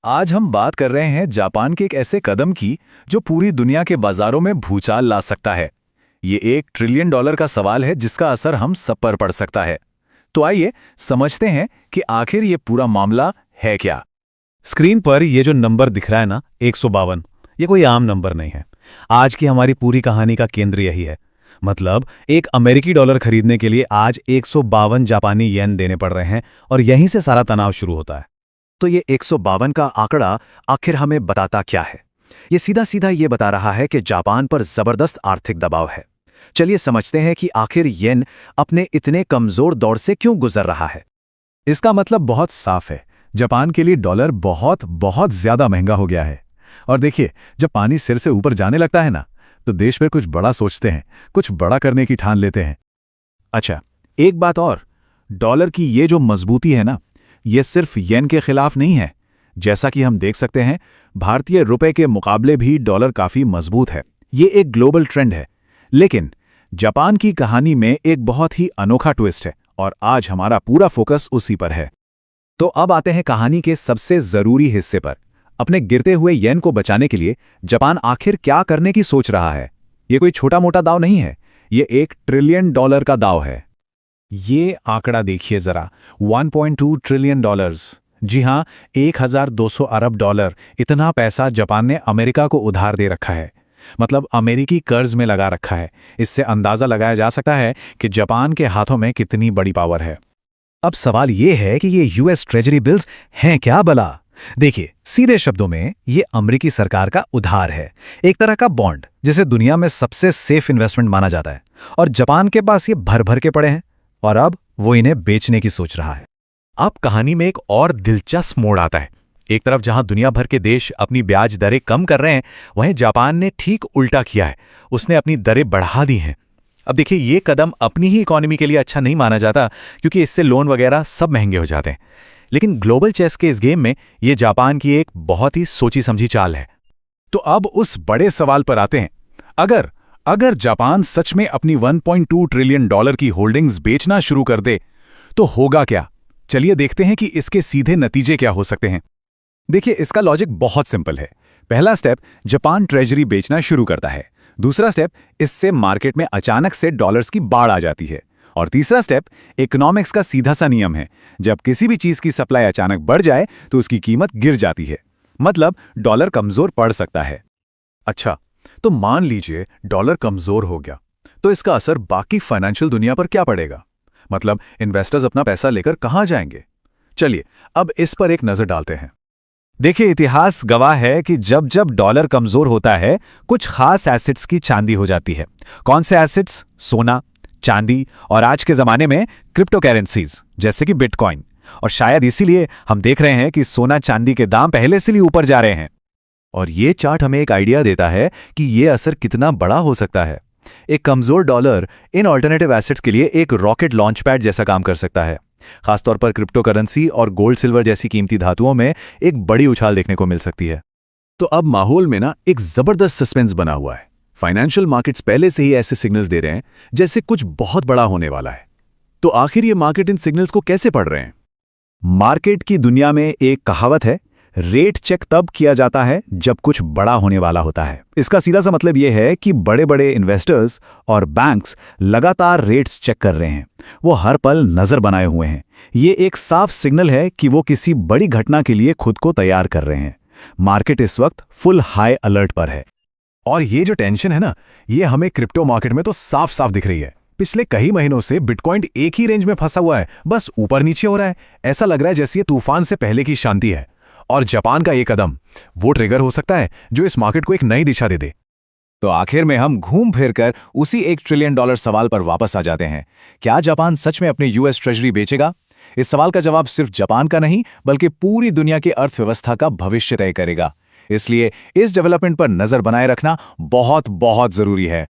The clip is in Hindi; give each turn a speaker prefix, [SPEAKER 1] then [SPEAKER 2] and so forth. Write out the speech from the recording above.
[SPEAKER 1] आज हम बात कर रहे हैं जापान के एक ऐसे कदम की जो पूरी दुनिया के बाजारों में भूचाल ला सकता है। ये $1 ट्रिलियन का सवाल है जिसका असर हम सब पर पड़ सकता है। तो आइए समझते हैं कि आखिर ये पूरा मामला है क्या।
[SPEAKER 2] स्क्रीन पर ये जो नंबर दिख रहा है ना, 152, ये कोई आम नंबर नहीं है। आज की हमारी पूरी कहानी का केंद्र यही है। मतलब एक अमेरिकी डॉलर खरीदने के लिए आज 152 जापानी येन देने पड़ रहे हैं और यहीं से सारा तनाव शुरू होता है।
[SPEAKER 1] तो ये 152 का आंकड़ा आखिर हमें बताता क्या है? ये सीधा सीधा ये बता रहा है कि जापान पर जबरदस्त आर्थिक दबाव है। चलिए समझते हैं कि आखिर येन अपने इतने कमजोर दौर से क्यों गुजर रहा है।
[SPEAKER 3] इसका मतलब बहुत साफ है, जापान के लिए डॉलर बहुत बहुत ज्यादा महंगा हो गया है। और देखिए, जब पानी सिर से ऊपर जाने लगता है ना, तो देश में कुछ बड़ा सोचते हैं, कुछ बड़ा करने की ठान लेते हैं।
[SPEAKER 1] अच्छा, एक बात और, डॉलर की ये जो मजबूती है ना, ये सिर्फ येन के खिलाफ नहीं है। जैसा कि हम देख सकते हैं, भारतीय रुपए के मुकाबले भी डॉलर काफी मजबूत है। ये एक ग्लोबल ट्रेंड है। लेकिन जापान की कहानी में एक बहुत ही अनोखा ट्विस्ट है और आज हमारा पूरा फोकस उसी पर है। तो अब आते हैं कहानी के सबसे जरूरी हिस्से पर। अपने गिरते हुए येन को बचाने के लिए जापान आखिर क्या करने की सोच रहा है? ये कोई छोटा मोटा दाव नहीं है, ये $1 ट्रिलियन का दाव है। ये आंकड़ा देखिए जरा, 1.2 ट्रिलियन। जी हां, 1200 अरब डॉलर। इतना पैसा जापान ने अमेरिका को उधार दे रखा है, मतलब अमेरिकी कर्ज में लगा रखा है। इससे अंदाजा लगाया जा सकता है कि जापान के हाथों में कितनी बड़ी पावर है।
[SPEAKER 2] अब सवाल ये है कि ये यूएस ट्रेजरी बिल्स हैं क्या भला? देखिए, सीधे शब्दों में ये अमेरिकी सरकार का उधार है, एक तरह का बॉन्ड जिसे दुनिया में सबसे सेफ इन्वेस्टमेंट माना जाता है। और जापान के पास ये भर भर के पड़े हैं और अब वो इन्हें बेचने की सोच रहा है।
[SPEAKER 1] अब कहानी में एक और दिलचस्प मोड़ आता है। एक तरफ जहां दुनिया भर के देश अपनी ब्याज दरें कम कर रहे हैं, वहीं जापान ने ठीक उल्टा किया है। उसने अपनी दरें बढ़ा दी हैं। अब देखिए, ये कदम अपनी ही इकोनॉमी के लिए अच्छा नहीं माना जाता, क्योंकि इससे लोन वगैरह सब महंगे हो जाते हैं। लेकिन ग्लोबल चेस के इस गेम में ये जापान की एक बहुत ही सोची समझी चाल है।
[SPEAKER 3] तो अब उस बड़े सवाल पर आते हैं। अगर जापान सच में अपनी $1.2 ट्रिलियन की होल्डिंग्स बेचना शुरू कर दे, तो होगा क्या? चलिए देखते हैं कि इसके सीधे नतीजे क्या हो सकते हैं। देखिए, इसका लॉजिक बहुत सिंपल है। पहला स्टेप, जापान ट्रेजरी बेचना शुरू करता है। दूसरा स्टेप, इससे मार्केट में अचानक से डॉलर्स की बाढ़ आ जाती है। और तीसरा स्टेप, इकोनॉमिक्स का सीधा सा नियम है, जब किसी भी चीज की सप्लाई अचानक बढ़ जाए तो उसकी कीमत गिर जाती है। मतलब डॉलर कमजोर पड़ सकता है। अच्छा, तो मान लीजिए डॉलर कमजोर हो गया, तो इसका असर बाकी फाइनेंशियल दुनिया पर क्या पड़ेगा? मतलब इन्वेस्टर्स अपना पैसा लेकर कहां जाएंगे? चलिए अब इस पर एक नजर डालते हैं।
[SPEAKER 1] देखिए, इतिहास गवाह है कि जब जब डॉलर कमजोर होता है, कुछ खास एसेट्स की चांदी हो जाती है। कौन से एसेट्स? सोना, चांदी और आज के जमाने में क्रिप्टो करेंसीज जैसे कि बिटकॉइन। और शायद इसीलिए हम देख रहे हैं कि सोना चांदी के दाम पहले से ही ऊपर जा रहे हैं। और ये चार्ट हमें एक आइडिया देता है कि ये असर कितना बड़ा हो सकता है। एक कमजोर डॉलर इन ऑल्टरनेटिव एसेट्स के लिए एक रॉकेट लॉन्च पैड जैसा काम कर सकता है। खासतौर पर क्रिप्टो करेंसी और गोल्ड सिल्वर जैसी कीमती धातुओं में एक बड़ी उछाल देखने को मिल सकती है।
[SPEAKER 3] तो अब माहौल में ना एक जबरदस्त सस्पेंस बना हुआ है। फाइनेंशियल मार्केट्स पहले से ही ऐसे सिग्नल्स दे रहे हैं जैसे कुछ बहुत बड़ा होने वाला है। तो आखिर ये मार्केट इन सिग्नल्स को कैसे पढ़ रहे हैं?
[SPEAKER 1] मार्केट की दुनिया में एक कहावत है, रेट चेक तब किया जाता है जब कुछ बड़ा होने वाला होता है। इसका सीधा सा मतलब यह है कि बड़े बड़े इन्वेस्टर्स और बैंक्स लगातार रेट्स चेक कर रहे हैं। वो हर पल नजर बनाए हुए हैं। ये एक साफ सिग्नल है कि वो किसी बड़ी घटना के लिए खुद को तैयार कर रहे हैं। मार्केट इस वक्त फुल हाई अलर्ट पर है।
[SPEAKER 3] और ये जो टेंशन है ना, ये हमें क्रिप्टो मार्केट में तो साफ साफ दिख रही है। पिछले कई महीनों से बिटकॉइन एक ही रेंज में फंसा हुआ है, बस ऊपर नीचे हो रहा है। ऐसा लग रहा है जैसे ये तूफान से पहले की शांति है। और जापान का ये कदम वो ट्रिगर हो सकता है जो इस मार्केट को एक नई दिशा दे दे।
[SPEAKER 1] तो आखिर में हम घूम फिर कर उसी $1 ट्रिलियन सवाल पर वापस आ जाते हैं। क्या जापान सच में अपने यूएस ट्रेजरी बेचेगा? इस सवाल का जवाब सिर्फ जापान का नहीं, बल्कि पूरी दुनिया की अर्थव्यवस्था का भविष्य तय करेगा। इसलिए इस डेवलपमेंट पर नजर बनाए रखना बहुत बहुत जरूरी है।